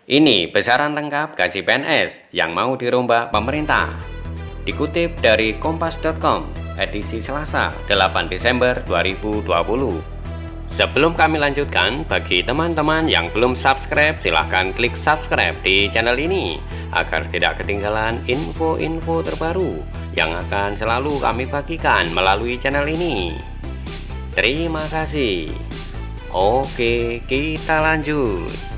Ini besaran lengkap gaji PNS yang mau dirombak pemerintah. Dikutip dari kompas.com, edisi Selasa 8 Desember 2020. Sebelum kami lanjutkan, bagi teman-teman yang belum subscribe, silahkan klik subscribe di channel ini agar tidak ketinggalan info-info terbaru yang akan selalu kami bagikan melalui channel ini. Terima kasih. Oke, kita lanjut.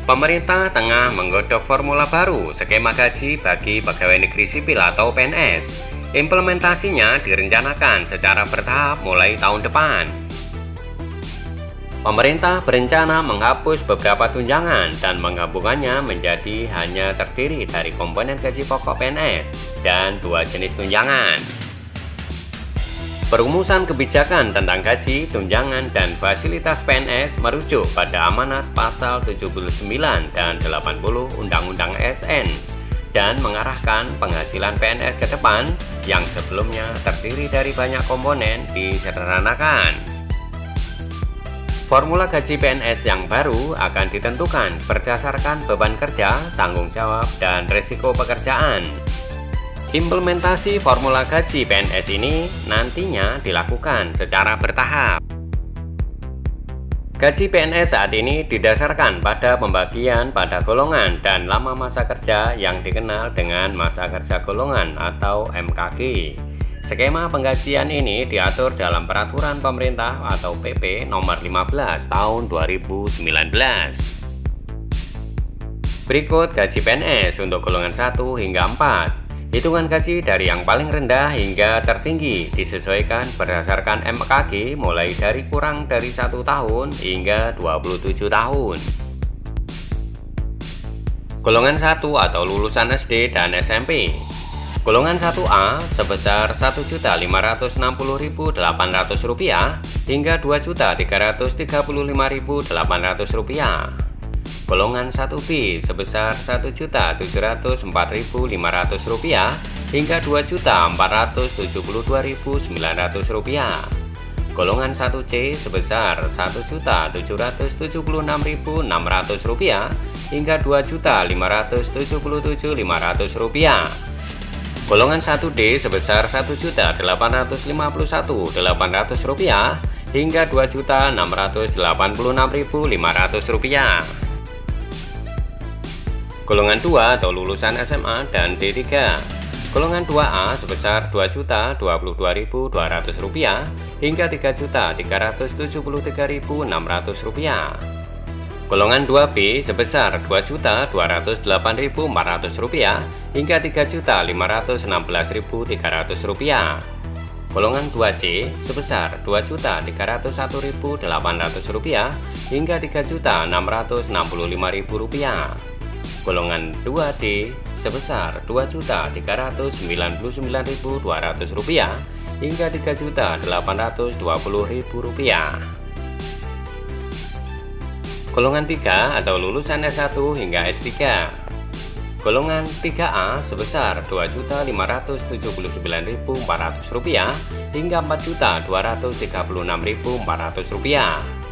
Pemerintah tengah menggodok formula baru skema gaji bagi pegawai negeri sipil atau PNS. Implementasinya direncanakan secara bertahap mulai tahun depan. Pemerintah berencana menghapus beberapa tunjangan dan menggabungkannya menjadi hanya terdiri dari komponen gaji pokok PNS dan dua jenis tunjangan. Perumusan kebijakan tentang gaji, tunjangan, dan fasilitas PNS merujuk pada amanat pasal 79 dan 80 Undang-Undang ASN dan mengarahkan penghasilan PNS ke depan yang sebelumnya terdiri dari banyak komponen disederhanakan. Formula gaji PNS yang baru akan ditentukan berdasarkan beban kerja, tanggung jawab, dan risiko pekerjaan. Implementasi formula gaji PNS ini nantinya dilakukan secara bertahap. Gaji PNS saat ini didasarkan pada pembagian pada golongan dan lama masa kerja yang dikenal dengan masa kerja golongan atau MKG. Skema penggajian ini diatur dalam Peraturan Pemerintah atau PP Nomor 15 Tahun 2019. Berikut gaji PNS untuk golongan 1 hingga 4. Hitungan gaji dari yang paling rendah hingga tertinggi disesuaikan berdasarkan MKG mulai dari kurang dari 1 tahun hingga 27 tahun. Golongan 1 atau lulusan SD dan SMP. Golongan 1A sebesar Rp1.560.800 hingga Rp2.335.800. Golongan 1B sebesar Rp1.704.500 hingga Rp2.472.900. Golongan 1C sebesar Rp1.776.600 hingga Rp2.577.500. Golongan 1D sebesar Rp1.851.800 hingga Rp2.686.500. Golongan 2 atau lulusan SMA dan D3. Golongan 2A sebesar Rp2.022.200 hingga Rp3.373.600. Golongan 2B sebesar Rp2.208.400 hingga Rp3.516.300. Golongan 2C sebesar Rp2.301.800 hingga Rp3.665.000. Golongan 2D sebesar Rp2.399.200 hingga Rp3.820.000. Golongan 3 atau lulusan S1 hingga S3. Golongan 3A sebesar Rp2.579.400 hingga Rp4.236.400.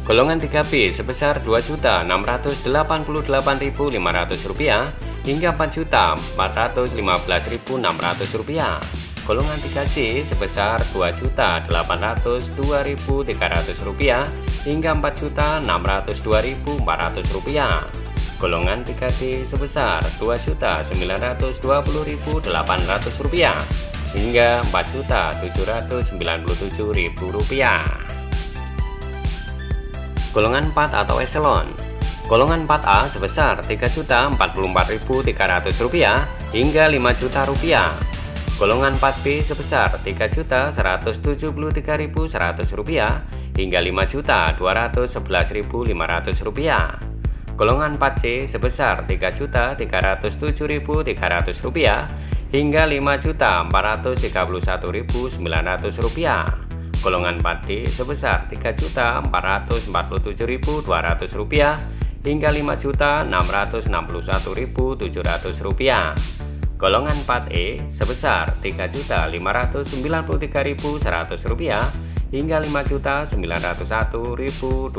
Golongan 3B sebesar Rp2.688.500 hingga Rp4.415.600. Golongan 3C sebesar Rp2.802.300 hingga Rp4.602.400. Golongan 3D sebesar Rp2.920.800 hingga Rp4.797.000. Golongan 4 atau eselon. Golongan 4A sebesar Rp3.044.300 hingga Rp5.000.000. Golongan 4B sebesar Rp3.173.100 hingga Rp5.211.500. Golongan 4C sebesar Rp3.307.300 hingga Rp5.431.900. Golongan 4D sebesar Rp3.447.200 hingga Rp5.661.700. golongan 4E sebesar Rp3.593.100 hingga Rp5.901.200.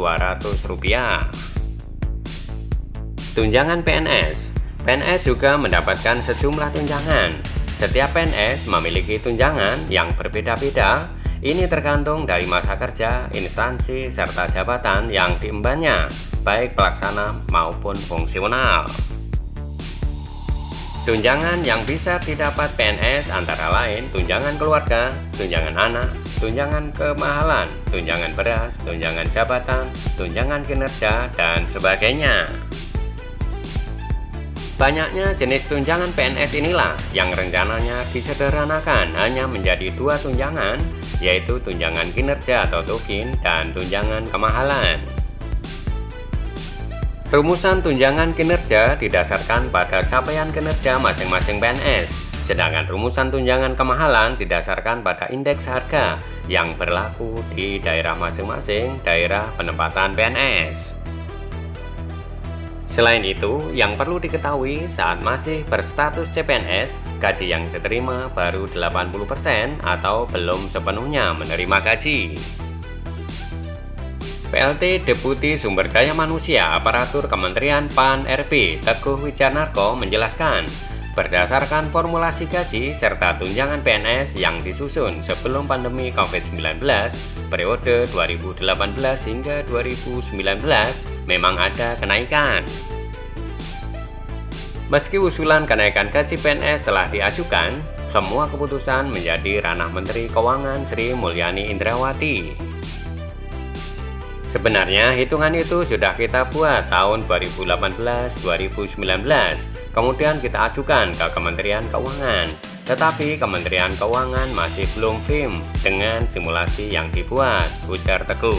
Tunjangan PNS. PNS juga mendapatkan sejumlah tunjangan. Setiap PNS memiliki tunjangan yang berbeda-beda. Ini tergantung dari masa kerja, instansi, serta jabatan yang diembannya, baik pelaksana maupun fungsional. Tunjangan yang bisa didapat PNS antara lain tunjangan keluarga, tunjangan anak, tunjangan kemahalan, tunjangan beras, tunjangan jabatan, tunjangan kinerja, dan sebagainya. Banyaknya jenis tunjangan PNS inilah yang rencananya disederhanakan hanya menjadi 2 tunjangan, yaitu tunjangan kinerja atau tukin dan tunjangan kemahalan. Rumusan tunjangan kinerja didasarkan pada capaian kinerja masing-masing PNS, sedangkan rumusan tunjangan kemahalan didasarkan pada indeks harga yang berlaku di daerah masing-masing daerah penempatan PNS. Selain itu, yang perlu diketahui saat masih berstatus CPNS, gaji yang diterima baru 80% atau belum sepenuhnya menerima gaji. PLT Deputi Sumber Daya Manusia Aparatur Kementerian PAN-RB Teguh Wijanarko menjelaskan, berdasarkan formulasi gaji serta tunjangan PNS yang disusun sebelum pandemi COVID-19 periode 2018 hingga 2019 memang ada kenaikan. Meski usulan kenaikan gaji PNS telah diajukan, semua keputusan menjadi ranah Menteri Keuangan Sri Mulyani Indrawati. Sebenarnya hitungan itu sudah kita buat tahun 2018-2019, kemudian kita ajukan ke Kementerian Keuangan. Tetapi Kementerian Keuangan masih belum firm dengan simulasi yang dibuat, ujar Teguh.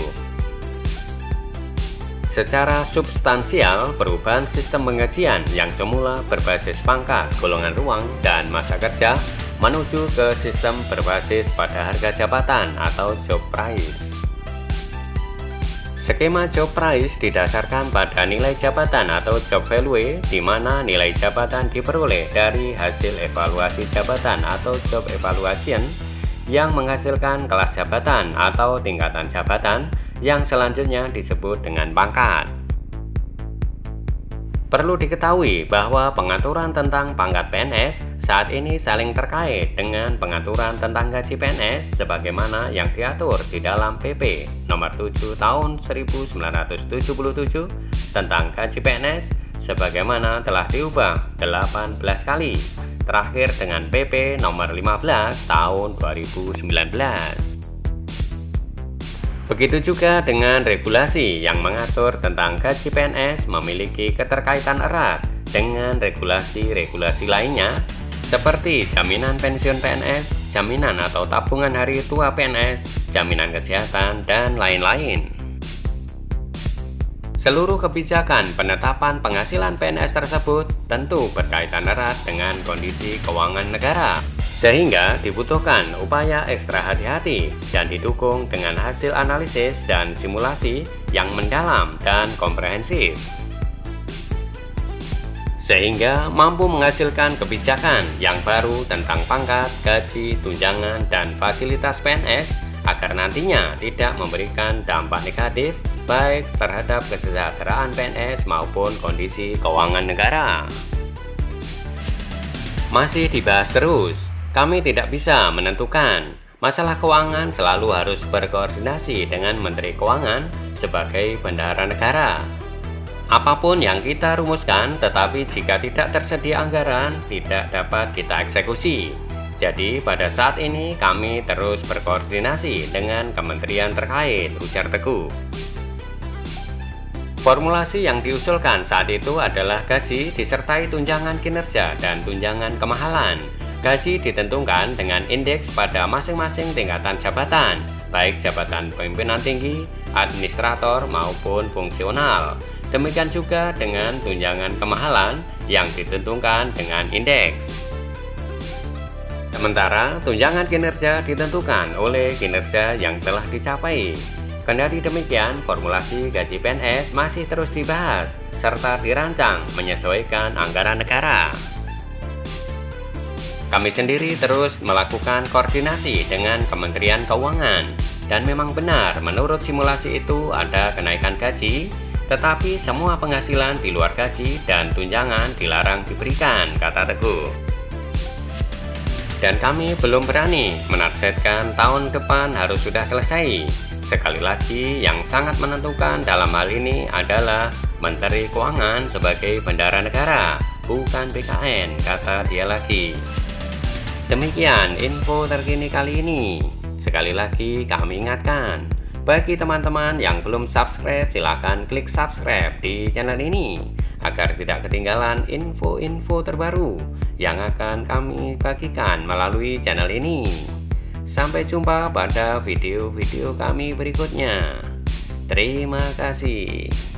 Secara substansial, perubahan sistem penggajian yang semula berbasis pangkat, golongan ruang, dan masa kerja menuju ke sistem berbasis pada harga jabatan atau job price. Skema job price didasarkan pada nilai jabatan atau job value, di mana nilai jabatan diperoleh dari hasil evaluasi jabatan atau job evaluation yang menghasilkan kelas jabatan atau tingkatan jabatan yang selanjutnya disebut dengan pangkat. Perlu diketahui bahwa pengaturan tentang pangkat PNS saat ini saling terkait dengan pengaturan tentang gaji PNS sebagaimana yang diatur di dalam PP Nomor 7 Tahun 1977 tentang gaji PNS sebagaimana telah diubah 18 kali, terakhir dengan PP Nomor 15 Tahun 2019. Begitu juga dengan regulasi yang mengatur tentang gaji PNS memiliki keterkaitan erat dengan regulasi-regulasi lainnya seperti jaminan pensiun PNS, jaminan atau tabungan hari tua PNS, jaminan kesehatan, dan lain-lain. Seluruh kebijakan penetapan penghasilan PNS tersebut tentu berkaitan erat dengan kondisi keuangan negara, sehingga dibutuhkan upaya ekstra hati-hati dan didukung dengan hasil analisis dan simulasi yang mendalam dan komprehensif, sehingga mampu menghasilkan kebijakan yang baru tentang pangkat, gaji, tunjangan, dan fasilitas PNS agar nantinya tidak memberikan dampak negatif baik terhadap kesejahteraan PNS maupun kondisi keuangan negara. Masih dibahas terus, kami tidak bisa menentukan. Masalah keuangan selalu harus berkoordinasi dengan Menteri Keuangan sebagai bendahara negara. Apapun yang kita rumuskan, tetapi jika tidak tersedia anggaran, tidak dapat kita eksekusi. Jadi pada saat ini kami terus berkoordinasi dengan kementerian terkait, ujar Teguh. Formulasi yang diusulkan saat itu adalah gaji disertai tunjangan kinerja dan tunjangan kemahalan. Gaji ditentukan dengan indeks pada masing-masing tingkatan jabatan, baik jabatan pimpinan tinggi, administrator, maupun fungsional. Demikian juga dengan tunjangan kemahalan yang ditentukan dengan indeks. Sementara tunjangan kinerja ditentukan oleh kinerja yang telah dicapai. Kendati demikian, formulasi gaji PNS masih terus dibahas serta dirancang menyesuaikan anggaran negara. Kami sendiri terus melakukan koordinasi dengan Kementerian Keuangan, dan memang benar menurut simulasi itu ada kenaikan gaji, tetapi semua penghasilan di luar gaji dan tunjangan dilarang diberikan, kata Teguh. Dan kami belum berani menargetkan tahun depan harus sudah selesai. Sekali lagi, yang sangat menentukan dalam hal ini adalah Menteri Keuangan sebagai bendahara negara, bukan BKN, kata dia lagi. Demikian info terkini kali ini. Sekali lagi kami ingatkan, bagi teman-teman yang belum subscribe, silahkan klik subscribe di channel ini agar tidak ketinggalan info-info terbaru yang akan kami bagikan melalui channel ini. Sampai jumpa pada video-video kami berikutnya. Terima kasih.